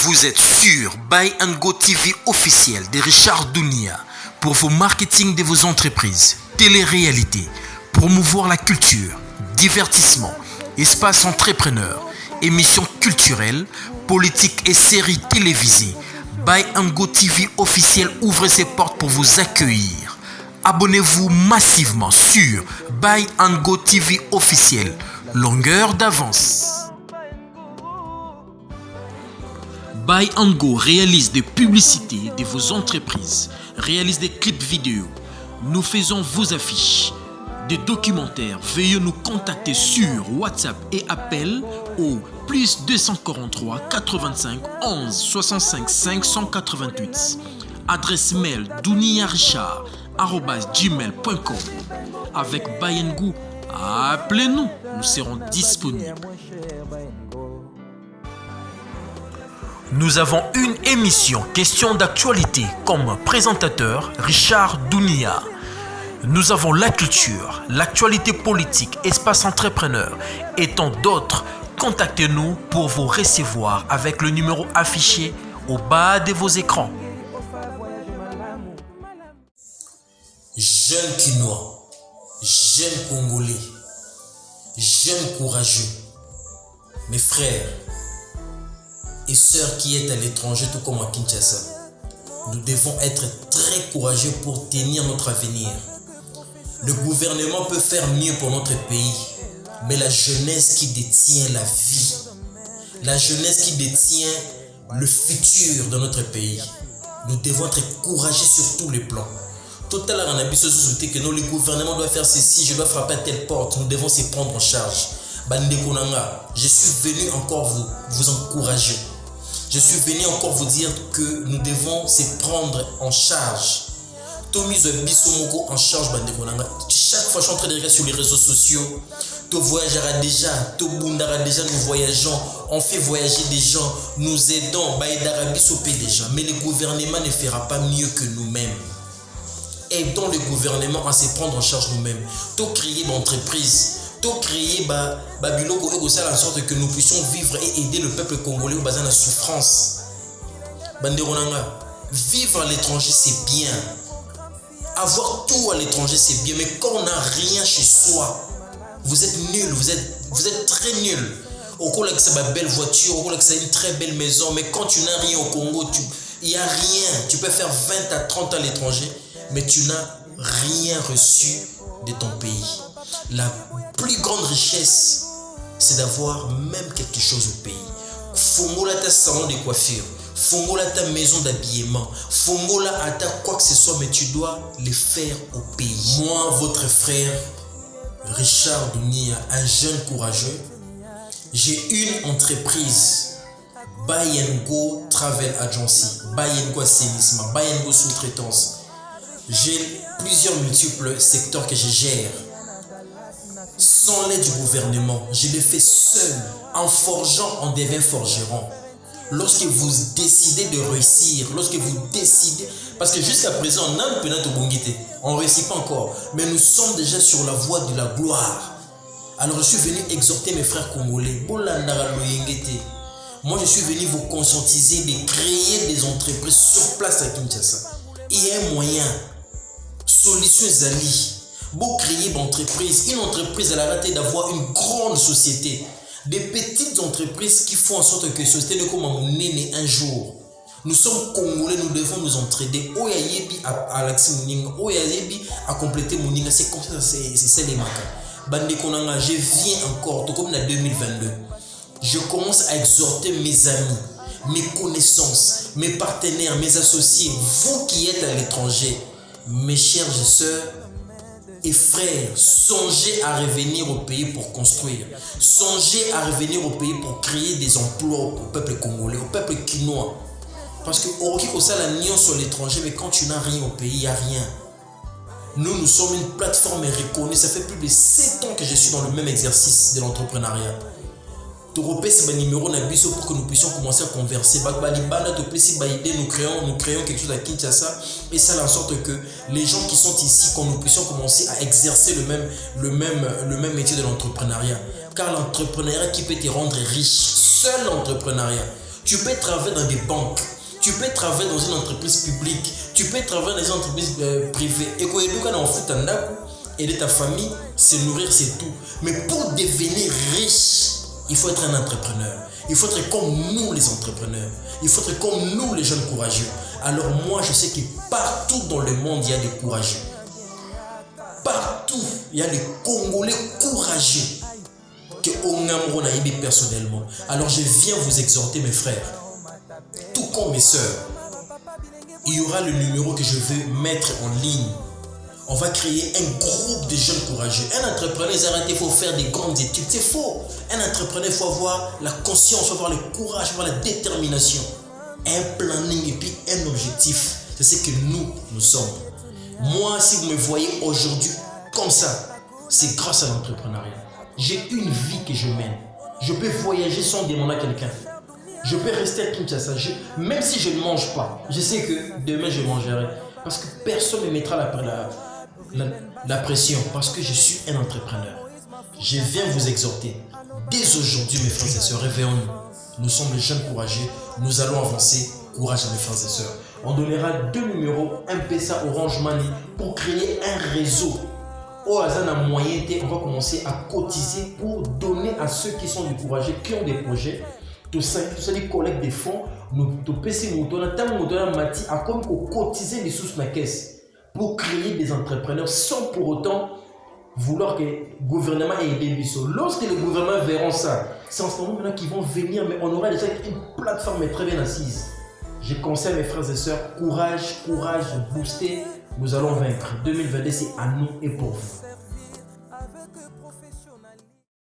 Vous êtes sur Buy and Go TV officiel de Richard Dounia pour vos marketing de vos entreprises, télé-réalité, promouvoir la culture, divertissement, espace entrepreneur, émissions culturelles, politique et séries télévisées. Buy and Go TV officiel ouvre ses portes pour vous accueillir. Abonnez-vous massivement sur Buy and Go TV officiel. Longueur d'avance. Buy and Go réalise des publicités de vos entreprises, réalise des clips vidéo. Nous faisons vos affiches, des documentaires. Veuillez nous contacter sur WhatsApp et appel au plus 243 85 11 65 588. Adresse mail douniarichard@gmail.com. Avec Buy and Go, appelez-nous, nous serons disponibles. Nous avons une émission question d'actualité comme présentateur Richard Dounia. Nous avons la culture, l'actualité politique, espace entrepreneur et tant d'autres. Contactez-nous pour vous recevoir avec le numéro affiché au bas de vos écrans. Jeunes Quinois, jeunes Congolais, jeunes courageux, mes frères et sœurs qui est à l'étranger tout comme à Kinshasa, nous devons être très courageux pour tenir notre avenir. Le gouvernement peut faire mieux pour notre pays, mais la jeunesse qui détient la vie, la jeunesse qui détient le futur de notre pays, nous devons être courageux sur tous les plans. Total Aranabiso souhaité que le gouvernement doit faire ceci, je dois frapper à telle porte, nous devons se prendre en charge. Bandekonanga, je suis venu encore vous encourager. Je suis venu encore vous dire que nous devons se prendre en charge. Tomizo Bisomoko en charge Bandekonanga. Chaque fois que je suis en train de regarder sur les réseaux sociaux, tu voyageras déjà, tu bundara déjà, nous voyageons, on fait voyager des gens, nous aidons, Baïdara Bisopé des gens. Mais le gouvernement ne fera pas mieux que nous-mêmes. Aidons le gouvernement à se prendre en charge nous-mêmes. Tout créer une entreprise. Tout créer Babiloko et en sorte que nous puissions vivre et aider le peuple congolais au bassin de la souffrance. Banderonanga, vivre à l'étranger c'est bien. Avoir tout à l'étranger c'est bien, mais quand on n'a rien chez soi, vous êtes nul, vous êtes très nul. Au Congo, c'est une belle voiture, au Congo, c'est une très belle maison, mais quand tu n'as rien au Congo, il n'y a rien. Tu peux faire 20 à 30 ans à l'étranger, mais tu n'as rien reçu de ton pays. La plus grande richesse, c'est d'avoir même quelque chose au pays. Fongola ta salon de coiffure, fongola ta maison d'habillement, fongola à ta quoi que ce soit, mais tu dois le faire au pays. Moi, votre frère, Richard Dounia, un jeune courageux, j'ai une entreprise, Buy and Go Travel Agency, Buy and Go Assainissement, Buy and Go Sous-traitance. J'ai plusieurs multiples secteurs que je gère. Sans l'aide du gouvernement, je l'ai fait seul. En forgeant, on devient forgeron. Lorsque vous décidez de réussir, lorsque vous décidez, parce que jusqu'à présent, on a ne réussit pas encore, mais nous sommes déjà sur la voie de la gloire. Alors je suis venu exhorter mes frères congolais. Moi je suis venu vous conscientiser de créer des entreprises sur place à Kinshasa. Il y a un moyen. Solution Zali. Pour créer une entreprise elle a raté d'avoir une grande société. Des petites entreprises qui font en sorte que la société ne comme un jour. Nous sommes Congolais, nous devons nous entraider. Oyayebi à l'accès Mouninga, Oyayebi à compléter Mouninga. C'est comme ça, c'est ça les marques. Bande Konanga, je viens encore, tout comme en 2022. Je commence à exhorter mes amis, mes connaissances, mes partenaires, mes associés, vous qui êtes à l'étranger, mes chers sœurs et frères, songez à revenir au pays pour construire. Songez à revenir au pays pour créer des emplois au peuple congolais, au peuple quinois. Parce que au ça la nion sur l'étranger, mais quand tu n'as rien au pays, il n'y a rien. Nous sommes une plateforme reconnue. Ça fait plus de 7 ans que je suis dans le même exercice de l'entrepreneuriat. Nous pour que nous puissions commencer à converser. Nous créons quelque chose à Kinshasa et ça en sorte que les gens qui sont ici, que nous puissions commencer à exercer le même métier de l'entrepreneuriat. Car l'entrepreneuriat qui peut te rendre riche, seul l'entrepreneuriat. Tu peux travailler dans des banques. Tu peux travailler dans une entreprise publique. Tu peux travailler dans une entreprise privée. Et quand tu es en foot, aider ta famille, se nourrir, c'est tout. Mais pour devenir riche, il faut être un entrepreneur. Il faut être comme nous les entrepreneurs. Il faut être comme nous les jeunes courageux. Alors moi, je sais que partout dans le monde, il y a des courageux. Partout, il y a des Congolais courageux que Ongamro n'a aimé personnellement. Alors je viens vous exhorter, mes frères, tout comme mes sœurs. Il y aura le numéro que je vais mettre en ligne. On va créer un groupe de jeunes courageux. Un entrepreneur, il faut faire des grandes études. C'est faux. Un entrepreneur, il faut avoir la conscience, il faut avoir le courage, il faut avoir la détermination. Un planning et puis un objectif. C'est ce que nous sommes. Moi, si vous me voyez aujourd'hui comme ça, c'est grâce à l'entrepreneuriat. J'ai une vie que je mène. Je peux voyager sans demander à quelqu'un. Je peux rester à Kinshasa. Même si je ne mange pas, je sais que demain je mangerai. Parce que personne ne me mettra la pression. Parce que je suis un entrepreneur. Je viens vous exhorter. Dès aujourd'hui, mes frères et sœurs, réveillons-nous. Nous sommes les jeunes courageux. Nous allons avancer. Courage à mes frères et sœurs. On donnera 2 numéros, M-Pesa, Orange Money, pour créer un réseau. Au hasard d'un moyen, on va commencer à cotiser pour donner à ceux qui sont des courageux, qui ont des projets. Tout ça, les collègues des fonds, nous PC Moutona, tant Moutona Mati a comme cotiser les sous ma caisse pour créer des entrepreneurs sans pour autant vouloir que le gouvernement ait aidé Bisso. Lorsque les gouvernements verront ça, c'est en ce moment maintenant qu'ils vont venir, mais on aura déjà une plateforme très bien assise. Je conseille mes frères et sœurs, courage, booster, nous allons vaincre. 2022, c'est à nous et pour vous.